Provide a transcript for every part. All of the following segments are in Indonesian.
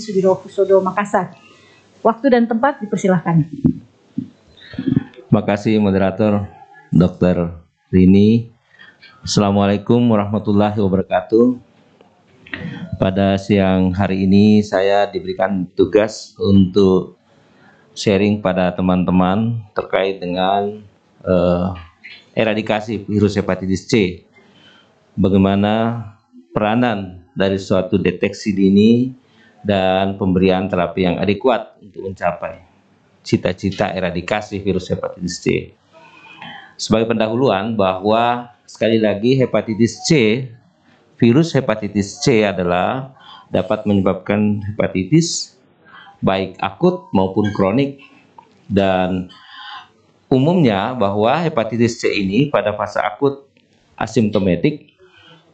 Sudirohusodo, Makassar. Waktu dan tempat dipersilahkan. Terima kasih moderator Dr. Rini. Assalamualaikum warahmatullahi wabarakatuh. Pada siang hari ini saya diberikan tugas untuk sharing pada teman-teman terkait dengan eradikasi virus hepatitis C. Bagaimana peranan dari suatu deteksi dini dan pemberian terapi yang adekuat untuk mencapai cita-cita eradikasi virus hepatitis C. Sebagai pendahuluan bahwa sekali lagi hepatitis C, virus hepatitis C adalah dapat menyebabkan hepatitis baik akut maupun kronik, dan umumnya bahwa hepatitis C ini pada fase akut asimptomatik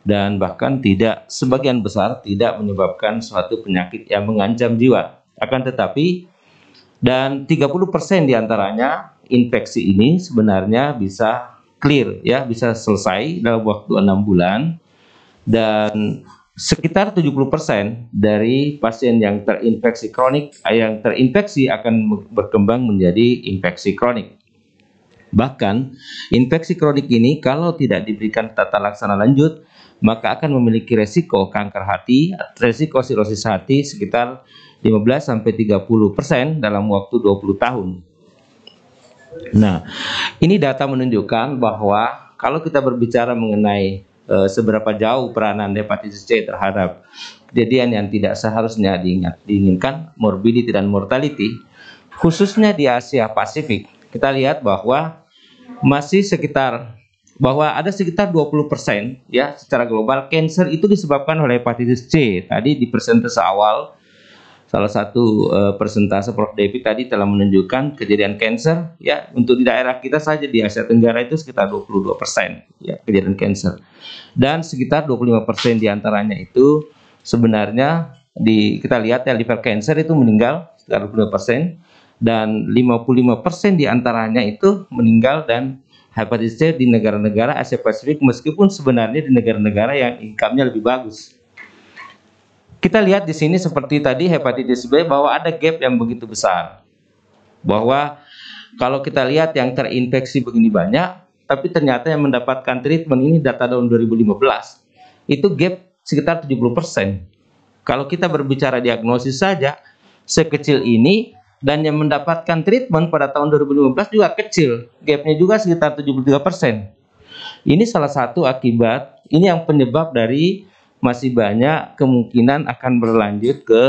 dan bahkan tidak, sebagian besar tidak menyebabkan suatu penyakit yang mengancam jiwa. Akan tetapi, dan 30% diantaranya infeksi ini sebenarnya bisa clear, ya, bisa selesai dalam waktu 6 bulan, dan sekitar 70% dari pasien yang terinfeksi kronik, yang terinfeksi akan berkembang menjadi infeksi kronik. Bahkan infeksi kronik ini kalau tidak diberikan tata laksana lanjut, maka akan memiliki resiko kanker hati, resiko sirosis hati sekitar 15-30% dalam waktu 20 tahun. Nah, ini data menunjukkan bahwa kalau kita berbicara mengenai seberapa jauh peranan hepatitis C terhadap kejadian yang tidak seharusnya diinginkan, morbidity dan mortality, khususnya di Asia Pasifik, kita lihat bahwa masih ada sekitar 20% ya secara global cancer itu disebabkan oleh hepatitis C. Tadi di persentase awal salah satu persentase Prof. Devi tadi telah menunjukkan kejadian cancer ya untuk di daerah kita saja di Asia Tenggara itu sekitar 22% ya kejadian cancer, dan sekitar 25% diantaranya itu sebenarnya kita lihat ya liver cancer itu meninggal sekitar 25%, dan 55% diantaranya itu meninggal dan hepatitis C di negara-negara Asia Pasifik, meskipun sebenarnya di negara-negara yang income-nya lebih bagus. Kita lihat di sini seperti tadi hepatitis B bahwa ada gap yang begitu besar. Bahwa kalau kita lihat yang terinfeksi begini banyak, tapi ternyata yang mendapatkan treatment ini data tahun 2015, itu gap sekitar 70%. Kalau kita berbicara diagnosis saja, sekecil ini, dan yang mendapatkan treatment pada tahun 2015 juga kecil, gapnya juga sekitar 73%. Ini salah satu akibat, ini yang penyebab dari masih banyak kemungkinan akan berlanjut ke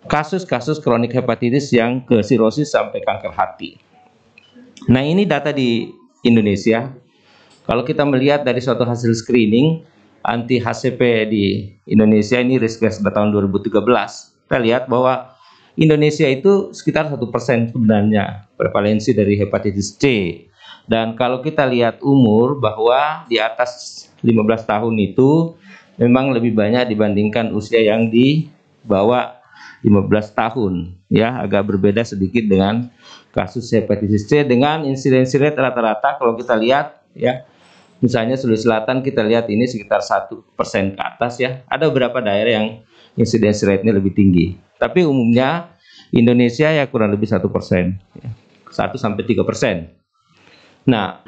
kasus-kasus kronik hepatitis yang ke sirosis sampai kanker hati. Nah, ini data di Indonesia. Kalau kita melihat dari suatu hasil screening anti HCP di Indonesia, ini risk pada tahun 2013, kita lihat bahwa Indonesia itu sekitar 1% sebenarnya prevalensi dari hepatitis C. Dan kalau kita lihat umur bahwa di atas 15 tahun itu memang lebih banyak dibandingkan usia yang di bawah 15 tahun. Ya, agak berbeda sedikit dengan kasus hepatitis C dengan insidensi rate rata-rata kalau kita lihat ya. Misalnya Sulawesi Selatan kita lihat ini sekitar 1% ke atas ya. Ada beberapa daerah yang insidensi rate-nya lebih tinggi. Tapi umumnya Indonesia ya kurang lebih 1%, 1-3%. Nah,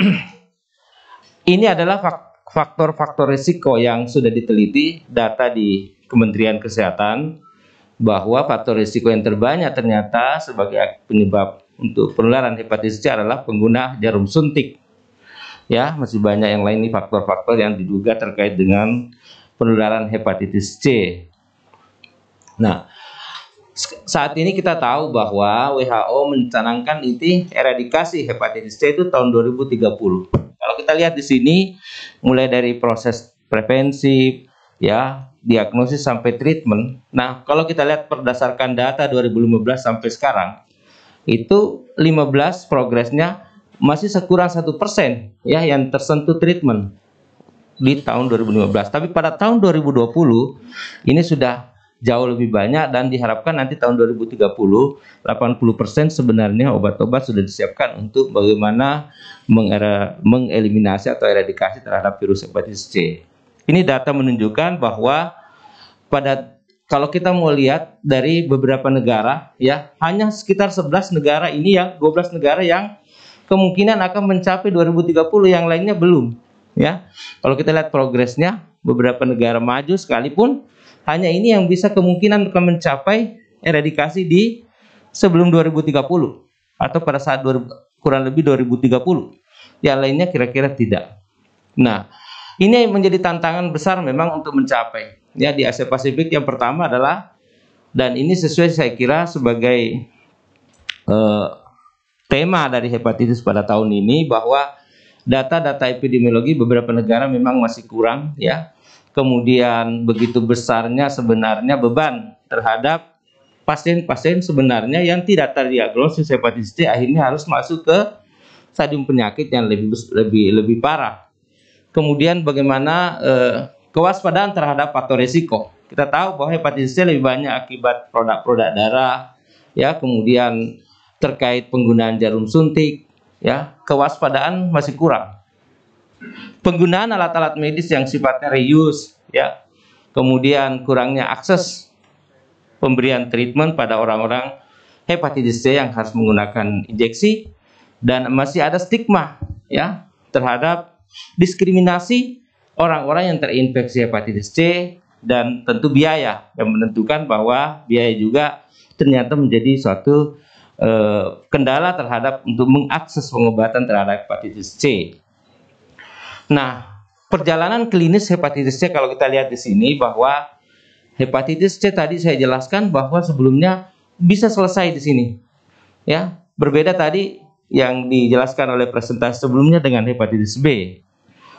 ini adalah faktor-faktor risiko yang sudah diteliti data di Kementerian Kesehatan, bahwa faktor risiko yang terbanyak ternyata sebagai penyebab untuk penularan hepatitis C adalah pengguna jarum suntik. Ya, masih banyak yang lain nih faktor-faktor yang diduga terkait dengan penularan hepatitis C. Nah, saat ini kita tahu bahwa WHO mencanangkan inti eradikasi hepatitis C itu tahun 2030. Kalau kita lihat di sini, mulai dari proses prevensi, ya, diagnosis sampai treatment. Nah, kalau kita lihat berdasarkan data 2015 sampai sekarang, itu 15 progresnya masih sekurang 1% ya yang tersentuh treatment di tahun 2015. Tapi pada tahun 2020 ini sudah jauh lebih banyak, dan diharapkan nanti tahun 2030 80% sebenarnya obat-obat sudah disiapkan untuk bagaimana mengeliminasi atau eradikasi terhadap virus hepatitis C. Ini data menunjukkan bahwa pada kalau kita mau lihat dari beberapa negara, ya, hanya sekitar 11 negara ini, yang 12 negara yang kemungkinan akan mencapai 2030, yang lainnya belum, ya. Kalau kita lihat progresnya, beberapa negara maju sekalipun hanya ini yang bisa kemungkinan akan mencapai eradikasi di sebelum 2030 atau pada saat kurang lebih 2030. Yang lainnya kira-kira tidak. Nah, ini menjadi tantangan besar memang untuk mencapai. Ya, di Asia Pasifik yang pertama adalah, dan ini sesuai saya kira sebagai tema dari hepatitis pada tahun ini, bahwa data-data epidemiologi beberapa negara memang masih kurang, ya. Kemudian begitu besarnya sebenarnya beban terhadap pasien-pasien sebenarnya yang tidak terdiagnosis hepatitis C, akhirnya harus masuk ke stadium penyakit yang lebih parah. Kemudian bagaimana kewaspadaan terhadap faktor risiko. Kita tahu bahwa hepatitis C lebih banyak akibat produk-produk darah, ya, kemudian terkait penggunaan jarum suntik, ya, kewaspadaan masih kurang. Penggunaan alat-alat medis yang sifatnya reuse, ya, kemudian kurangnya akses pemberian treatment pada orang-orang hepatitis C yang harus menggunakan injeksi, dan masih ada stigma, ya, terhadap diskriminasi orang-orang yang terinfeksi hepatitis C, dan tentu biaya yang menentukan bahwa biaya juga ternyata menjadi suatu kendala terhadap untuk mengakses pengobatan terhadap hepatitis C. Nah, perjalanan klinis hepatitis C kalau kita lihat di sini, bahwa hepatitis C tadi saya jelaskan bahwa sebelumnya bisa selesai di sini, ya. Berbeda tadi yang dijelaskan oleh presentasi sebelumnya dengan hepatitis B.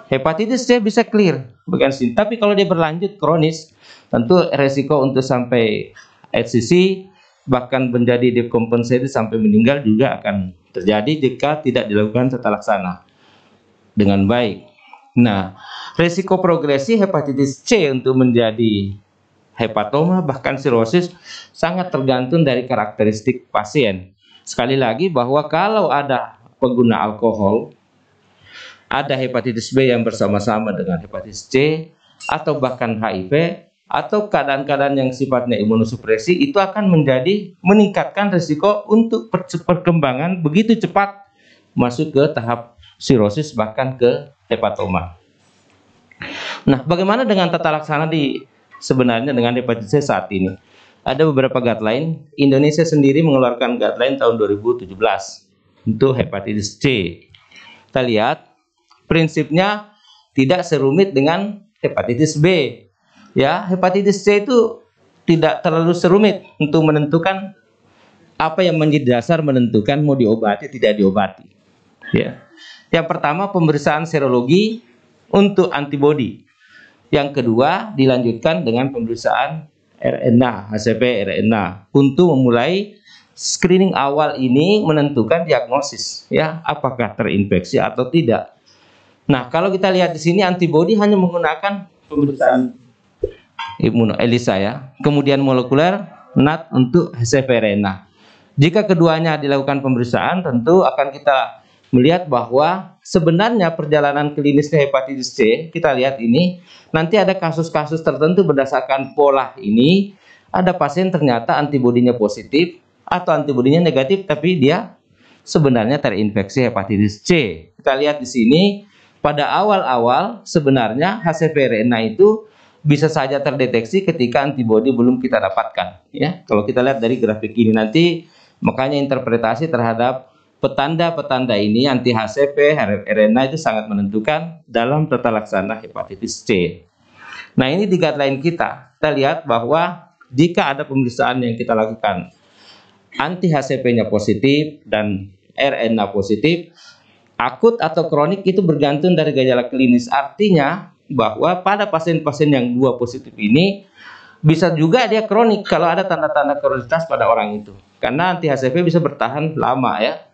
Hepatitis C bisa clear bagian sini, tapi kalau dia berlanjut kronis, tentu resiko untuk sampai HCC bahkan menjadi dekompensated sampai meninggal juga akan terjadi jika tidak dilakukan tata laksana dengan baik. Nah, resiko progresi hepatitis C untuk menjadi hepatoma bahkan sirosis sangat tergantung dari karakteristik pasien. Sekali lagi bahwa kalau ada pengguna alkohol, ada hepatitis B yang bersama-sama dengan hepatitis C, atau bahkan HIV, atau keadaan-keadaan yang sifatnya imunosupresi, itu akan meningkatkan risiko untuk perkembangan begitu cepat masuk ke tahap sirosis bahkan ke hepatoma. Nah, bagaimana dengan tata laksana sebenarnya dengan hepatitis C saat ini? Ada beberapa guideline. Indonesia sendiri mengeluarkan guideline tahun 2017 untuk hepatitis C. Kita lihat prinsipnya tidak serumit dengan hepatitis B. Ya, hepatitis C itu tidak terlalu serumit untuk menentukan apa yang menjadi dasar menentukan mau diobati tidak diobati. Ya. Yang pertama, pemeriksaan serologi untuk antibodi. Yang kedua, dilanjutkan dengan pemeriksaan RNA, HCP RNA, untuk memulai screening awal ini menentukan diagnosis, ya, apakah terinfeksi atau tidak. Nah, kalau kita lihat di sini antibodi hanya menggunakan pemeriksaan ELISA, ya, kemudian molekuler NAT untuk HCP RNA. Jika keduanya dilakukan pemeriksaan, tentu akan kita melihat bahwa sebenarnya perjalanan klinisnya hepatitis C, kita lihat ini, nanti ada kasus-kasus tertentu berdasarkan pola ini, ada pasien ternyata antibodinya positif atau antibodinya negatif, tapi dia sebenarnya terinfeksi hepatitis C. Kita lihat di sini, pada awal-awal sebenarnya HCP RNA itu bisa saja terdeteksi ketika antibodi belum kita dapatkan. Ya, kalau kita lihat dari grafik ini nanti, makanya interpretasi terhadap petanda-petanda ini anti HCP RNA itu sangat menentukan dalam tata laksana hepatitis C. Nah, ini di guideline kita lihat bahwa jika ada pemeriksaan yang kita lakukan anti HCP-nya positif dan RNA positif, akut atau kronik itu bergantung dari gejala klinis. Artinya bahwa pada pasien-pasien yang dua positif ini bisa juga dia kronik kalau ada tanda-tanda kronikitas pada orang itu, karena anti HCP bisa bertahan lama, ya.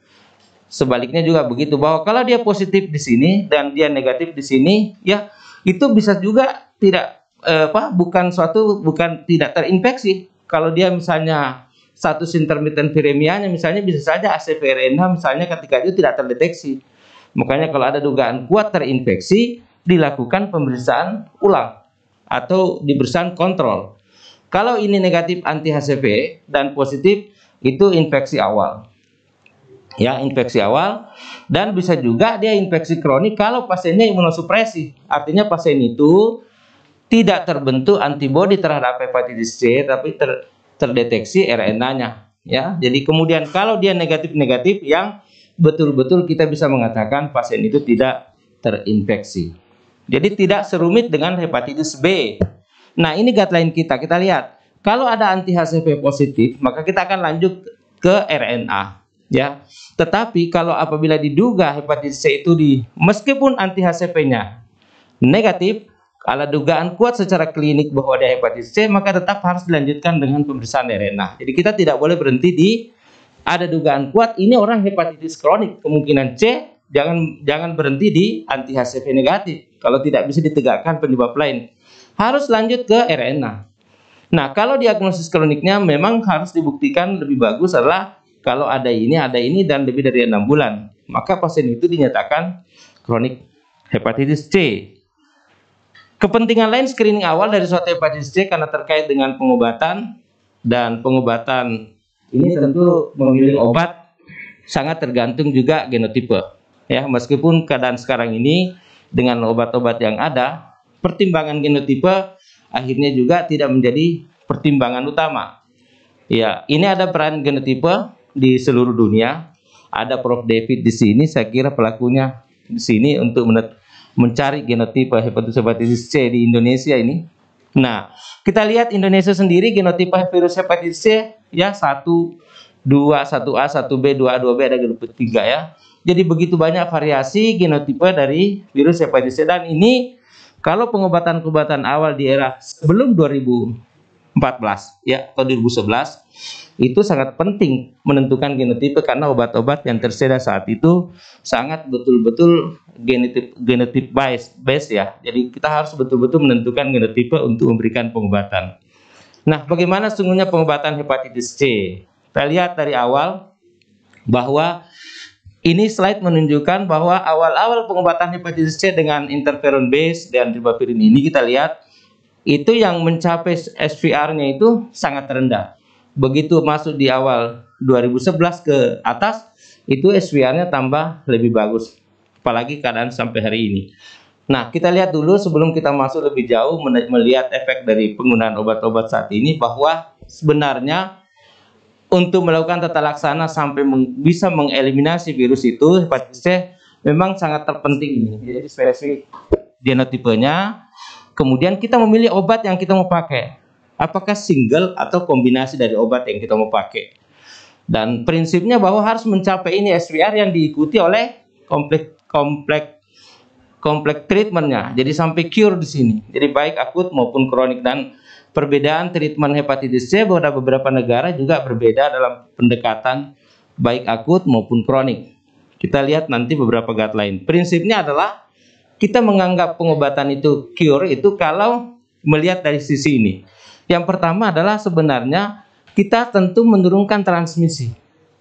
Sebaliknya juga begitu, bahwa kalau dia positif di sini dan dia negatif di sini, ya, itu bisa juga tidak bukan tidak terinfeksi. Kalau dia misalnya status intermittent viremianya misalnya, bisa saja HCP RNA misalnya ketika itu tidak terdeteksi. Makanya kalau ada dugaan kuat terinfeksi, dilakukan pemeriksaan ulang atau pemeriksaan kontrol. Kalau ini negatif anti HCV dan positif itu infeksi awal. Ya, infeksi awal, dan bisa juga dia infeksi kronik kalau pasiennya imunosupresi. Artinya pasien itu tidak terbentuk antibodi terhadap hepatitis C tapi terdeteksi RNA-nya, ya. Jadi kemudian kalau dia negatif-negatif yang betul-betul kita bisa mengatakan pasien itu tidak terinfeksi. Jadi tidak serumit dengan hepatitis B. Nah, ini guideline kita lihat. Kalau ada anti HCV positif, maka kita akan lanjut ke RNA, ya. Tetapi kalau apabila diduga hepatitis C itu meskipun anti HCV-nya negatif, kalau dugaan kuat secara klinik bahwa ada hepatitis C, maka tetap harus dilanjutkan dengan pemeriksaan RNA. Jadi kita tidak boleh berhenti di ada dugaan kuat ini orang hepatitis kronik, kemungkinan C, jangan berhenti di anti HCV negatif. Kalau tidak bisa ditegakkan penyebab lain, harus lanjut ke RNA. Nah, kalau diagnosis kroniknya memang harus dibuktikan lebih bagus adalah kalau ada ini dan lebih dari 6 bulan, maka pasien itu dinyatakan kronik hepatitis C. Kepentingan lain screening awal dari suatu hepatitis C karena terkait dengan pengobatan, dan pengobatan ini tentu memilih obat sangat tergantung juga genotipe. Ya, meskipun keadaan sekarang ini dengan obat-obat yang ada, pertimbangan genotipe akhirnya juga tidak menjadi pertimbangan utama. Ya, ini ada peran genotipe di seluruh dunia. Ada Prof. David di sini, saya kira pelakunya di sini untuk mencari genotipe hepatitis C di Indonesia ini. Nah, kita lihat Indonesia sendiri genotipe virus hepatitis C ya 1, 2, 1A, 1B, 2A, 2B, ada genotipe 3 ya. Jadi begitu banyak variasi genotipe dari virus hepatitis C, dan ini kalau pengobatan-pengobatan awal di era sebelum 2014 ya atau 2011 itu sangat penting menentukan genotipe karena obat-obat yang tersedia saat itu sangat betul-betul genotipe based ya. Jadi kita harus betul-betul menentukan genotipe untuk memberikan pengobatan. Nah, bagaimana sesungguhnya pengobatan hepatitis C? Kita lihat dari awal bahwa ini slide menunjukkan bahwa awal-awal pengobatan hepatitis C dengan interferon base dan ribavirin ini kita lihat itu yang mencapai SVR-nya itu sangat rendah. Begitu masuk di awal 2011 ke atas, itu SVR-nya tambah lebih bagus. Apalagi keadaan sampai hari ini. Nah, kita lihat dulu sebelum kita masuk lebih jauh melihat efek dari penggunaan obat-obat saat ini, bahwa sebenarnya untuk melakukan tata laksana sampai bisa mengeliminasi virus itu, hepatitis C memang sangat terpenting. Jadi spesifik genotipenya, kemudian kita memilih obat yang kita mau pakai. Apakah single atau kombinasi dari obat yang kita mau pakai. Dan prinsipnya bahwa harus mencapai ini SVR yang diikuti oleh kompleks treatmentnya. Jadi sampai cure di sini. Jadi baik akut maupun kronik, dan perbedaan treatment hepatitis C pada beberapa negara juga berbeda dalam pendekatan baik akut maupun kronik. Kita lihat nanti beberapa guideline. Prinsipnya adalah kita menganggap pengobatan itu cure itu kalau melihat dari sisi ini. Yang pertama adalah sebenarnya kita tentu menurunkan transmisi.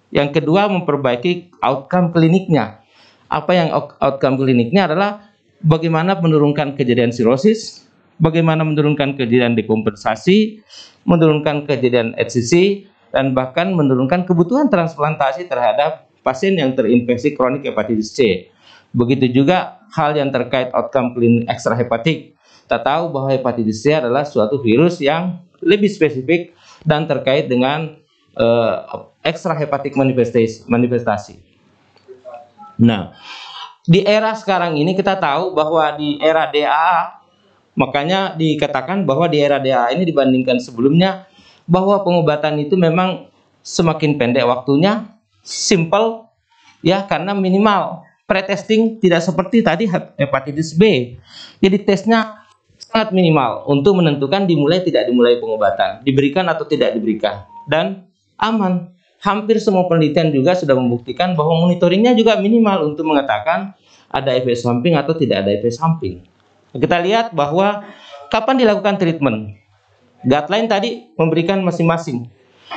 Yang kedua memperbaiki outcome kliniknya. Apa yang outcome kliniknya adalah bagaimana menurunkan kejadian sirosis, bagaimana menurunkan kejadian dekompensasi, menurunkan kejadian HCC, dan bahkan menurunkan kebutuhan transplantasi terhadap pasien yang terinfeksi kronik hepatitis C. Begitu juga hal yang terkait outcome klinik ekstrahepatik. Kita tahu bahwa hepatitis C adalah suatu virus yang lebih spesifik dan terkait dengan ekstrahepatik manifestasi. Nah, di era sekarang ini kita tahu bahwa di era DAA, makanya dikatakan bahwa di era DAA ini dibandingkan sebelumnya, bahwa pengobatan itu memang semakin pendek waktunya, simple, ya, karena minimal. Pretesting tidak seperti tadi hepatitis B. Jadi tesnya sangat minimal untuk menentukan dimulai tidak dimulai pengobatan, diberikan atau tidak diberikan, dan aman. Hampir semua penelitian juga sudah membuktikan bahwa monitoringnya juga minimal untuk mengatakan ada efek samping atau tidak ada efek samping. Kita lihat bahwa kapan dilakukan treatment. Guideline tadi memberikan masing-masing.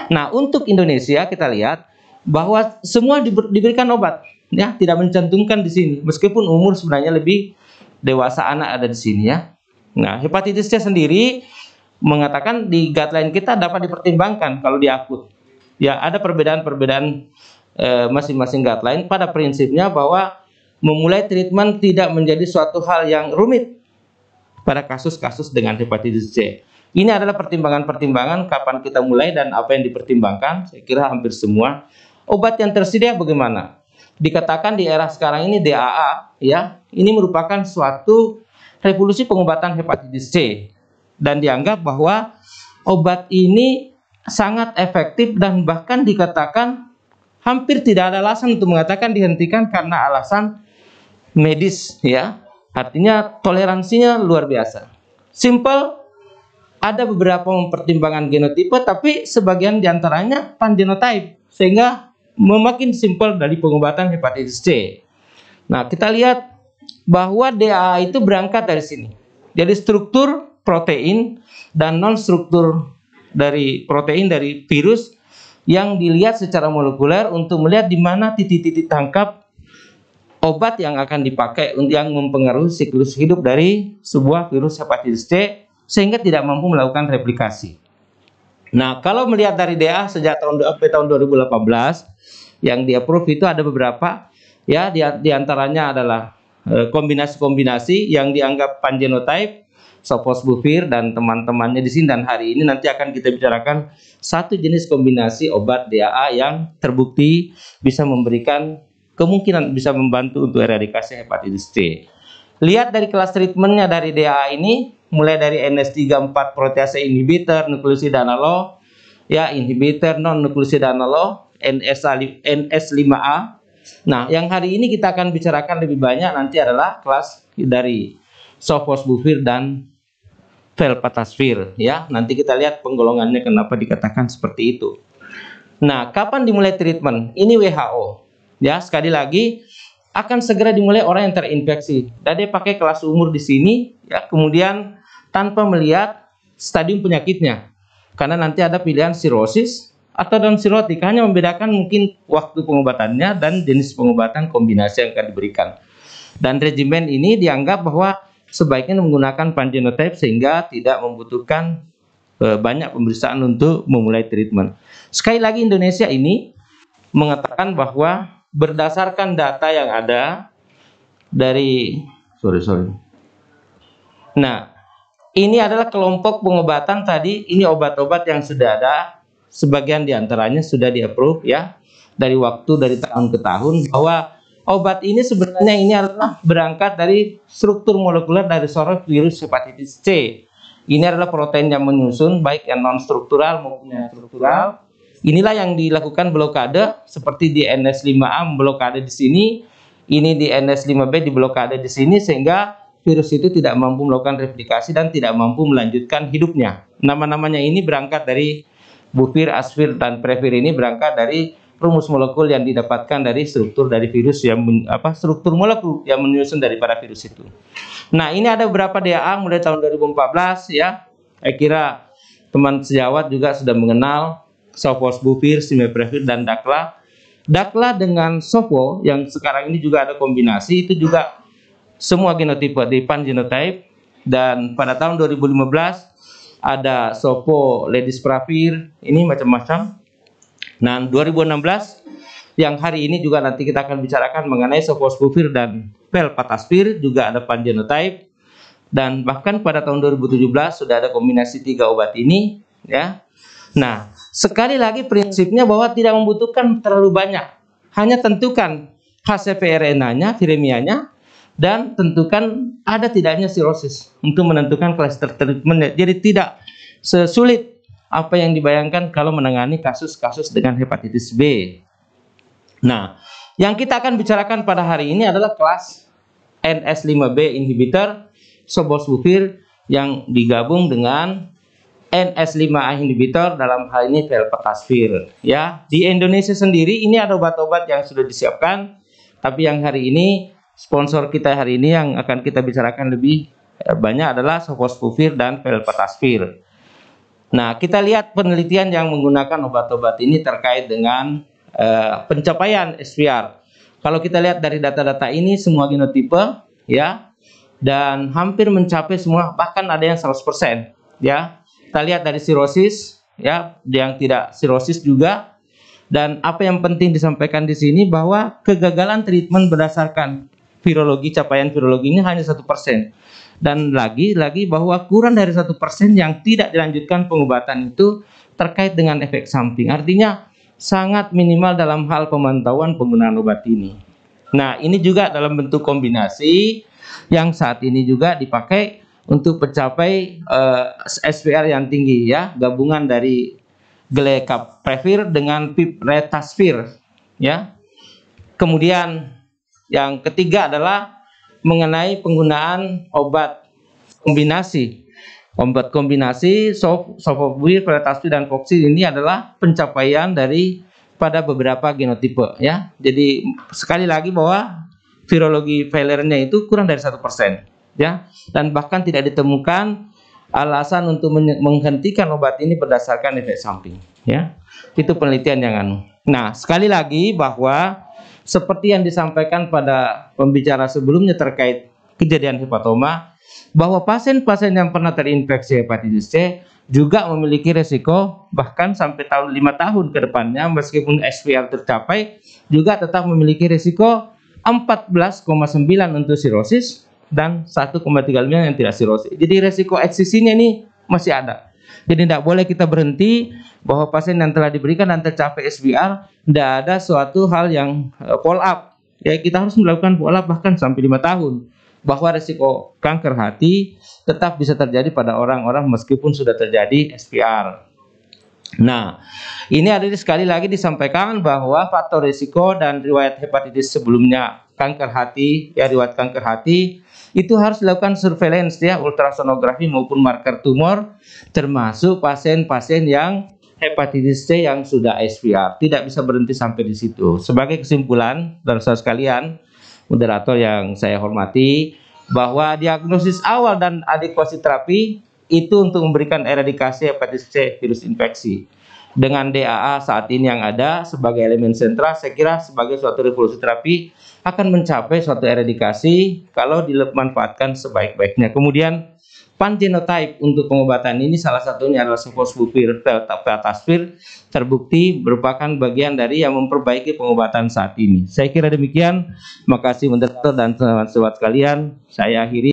Nah, untuk Indonesia kita lihat bahwa semua diberikan obat, ya, tidak mencantumkan di sini. Meskipun umur sebenarnya lebih dewasa anak ada di sini, ya. Nah, hepatitis C sendiri mengatakan di guideline kita dapat dipertimbangkan kalau di akut. Ya, ada perbedaan-perbedaan masing-masing guideline. Pada prinsipnya bahwa memulai treatment tidak menjadi suatu hal yang rumit pada kasus-kasus dengan hepatitis C. Ini adalah pertimbangan-pertimbangan kapan kita mulai dan apa yang dipertimbangkan. Saya kira hampir semua. Obat yang tersedia bagaimana? Dikatakan di era sekarang ini DAA, ya, ini merupakan suatu revolusi pengobatan hepatitis C, dan dianggap bahwa obat ini sangat efektif dan bahkan dikatakan hampir tidak ada alasan untuk mengatakan dihentikan karena alasan medis, ya. Artinya toleransinya luar biasa. Simple, ada beberapa pertimbangan genotipe, tapi sebagian diantaranya pangenotype, sehingga memakin simpel dari pengobatan hepatitis C. Nah, kita lihat bahwa DAA itu berangkat dari sini. Jadi struktur protein dan non struktur dari protein dari virus yang dilihat secara molekuler untuk melihat di mana titik-titik tangkap obat yang akan dipakai untuk yang mempengaruhi siklus hidup dari sebuah virus hepatitis C sehingga tidak mampu melakukan replikasi. Nah, kalau melihat dari DA sejak tahun 2018 yang di-approve itu ada beberapa, ya, di antaranya adalah kombinasi-kombinasi yang dianggap pangenotype, sofosbuvir dan teman-temannya di sini, dan hari ini nanti akan kita bicarakan satu jenis kombinasi obat DAA yang terbukti bisa memberikan kemungkinan bisa membantu untuk eradikasi hepatitis C. Lihat dari kelas treatmentnya dari DAA ini, mulai dari NS34 protease inhibitor, nukleosida analog, ya, inhibitor non nukleosida analog, NS5A. Nah, yang hari ini kita akan bicarakan lebih banyak nanti adalah kelas dari sofosbuvir dan velpatasvir, ya. Nanti kita lihat penggolongannya kenapa dikatakan seperti itu. Nah, kapan dimulai treatment? Ini WHO, ya. Sekali lagi akan segera dimulai orang yang terinfeksi. Dan dia pakai kelas umur di sini, ya. Kemudian tanpa melihat stadium penyakitnya, karena nanti ada pilihan sirosis atau non sirotik, hanya membedakan mungkin waktu pengobatannya dan jenis pengobatan kombinasi yang akan diberikan. Dan regimen ini dianggap bahwa sebaiknya menggunakan pangenotype sehingga tidak membutuhkan banyak pemeriksaan untuk memulai treatment. Sekali lagi Indonesia ini mengatakan bahwa berdasarkan data yang ada dari Nah, ini adalah kelompok pengobatan tadi, ini obat-obat yang sudah ada, sebagian diantaranya sudah di-approve, ya, dari waktu dari tahun ke tahun, bahwa obat ini sebenarnya ini adalah berangkat dari struktur molekuler dari seorang virus hepatitis C. Ini adalah protein yang menyusun, baik yang non-struktural maupun yang struktural. Inilah yang dilakukan blokade, seperti di NS5A blokade di sini, ini di NS5B di blokade di sini, sehingga virus itu tidak mampu melakukan replikasi dan tidak mampu melanjutkan hidupnya. Nama-namanya ini berangkat dari bufir, asfir, dan previr, ini berangkat dari rumus molekul yang didapatkan dari struktur dari virus yang struktur molekul yang menyusun daripada virus itu. Nah, ini ada beberapa DAA mulai tahun 2014, ya. Saya kira teman sejawat juga sudah mengenal sofosbuvir, simeprevir, dan dakla. Dakla dengan sofo yang sekarang ini juga ada kombinasi, itu juga semua genotipe di pangenotype, dan pada tahun 2015 ada sofo ledispravir, ini macam-macam. Nah, 2016 yang hari ini juga nanti kita akan bicarakan mengenai sofosbuvir dan velpatasvir, juga ada pangenotype, dan bahkan pada tahun 2017 sudah ada kombinasi 3 obat ini, ya. Nah, sekali lagi prinsipnya bahwa tidak membutuhkan terlalu banyak, hanya tentukan HCV-RNA-nya, viremianya, dan tentukan ada tidaknya sirosis untuk menentukan cluster treatment. Jadi tidak sesulit apa yang dibayangkan kalau menangani kasus-kasus dengan hepatitis B. Nah, yang kita akan bicarakan pada hari ini adalah kelas NS5B inhibitor, sofosbuvir, yang digabung dengan NS5A inhibitor, dalam hal ini velpatasvir, ya. Di Indonesia sendiri ini ada obat-obat yang sudah disiapkan, tapi yang hari ini sponsor kita hari ini yang akan kita bicarakan lebih banyak adalah sofosbuvir dan velpatasvir. Nah, kita lihat penelitian yang menggunakan obat-obat ini terkait dengan pencapaian SVR. Kalau kita lihat dari data-data ini semua genotipe, ya, dan hampir mencapai semua, bahkan ada yang 100%, ya. kita lihat dari sirosis, ya, yang tidak sirosis juga. Dan apa yang penting disampaikan di sini bahwa kegagalan treatment berdasarkan virologi, capaian virologi ini hanya 1%. Dan lagi bahwa kurang dari 1% yang tidak dilanjutkan pengobatan itu terkait dengan efek samping. Artinya sangat minimal dalam hal pemantauan penggunaan obat ini. Nah, ini juga dalam bentuk kombinasi yang saat ini juga dipakai untuk mencapai SVR yang tinggi, ya, gabungan dari Glecaprevir dengan Pipretasvir, ya. Kemudian yang ketiga adalah mengenai penggunaan obat kombinasi. Obat kombinasi sofosbuvir, Pipretasvir dan Foxil ini adalah pencapaian dari pada beberapa genotipe, ya. Jadi sekali lagi bahwa virologi failure-nya itu kurang dari 1%, ya, dan bahkan tidak ditemukan alasan untuk menghentikan obat ini berdasarkan efek samping, ya. Itu penelitian yang Nah, sekali lagi bahwa seperti yang disampaikan pada pembicara sebelumnya terkait kejadian hepatoma, bahwa pasien-pasien yang pernah terinfeksi hepatitis C juga memiliki resiko bahkan sampai 5 tahun ke depannya, meskipun SVR tercapai, juga tetap memiliki resiko 14,9 untuk sirosis dan 1,35 yang tidak sirosis. Jadi resiko eksisinya ini masih ada. Jadi tidak boleh kita berhenti bahwa pasien yang telah diberikan dan tercapai SVR tidak ada suatu hal yang follow up. Ya, kita harus melakukan follow up bahkan sampai 5 tahun. Bahwa resiko kanker hati tetap bisa terjadi pada orang-orang meskipun sudah terjadi SVR. Nah, ini ada sekali lagi disampaikan bahwa faktor risiko dan riwayat hepatitis sebelumnya kanker hati, ya, riwayat kanker hati itu harus dilakukan surveillance, ya, ultrasonografi maupun marker tumor, termasuk pasien-pasien yang hepatitis C yang sudah SVR. Tidak bisa berhenti sampai di situ. Sebagai kesimpulan, saudara sekalian, moderator yang saya hormati, bahwa diagnosis awal dan adekuasi terapi itu untuk memberikan eradikasi hepatitis C virus infeksi. Dengan DAA saat ini yang ada sebagai elemen sentral, saya kira sebagai suatu revolusi terapi akan mencapai suatu eradikasi kalau dimanfaatkan sebaik-baiknya. Kemudian pangenotype untuk pengobatan ini salah satunya adalah sofosbuvir, Pipretasvir, terbukti merupakan bagian dari yang memperbaiki pengobatan saat ini. Saya kira demikian. Terima kasih moderator dan teman-teman sekalian. Saya akhiri.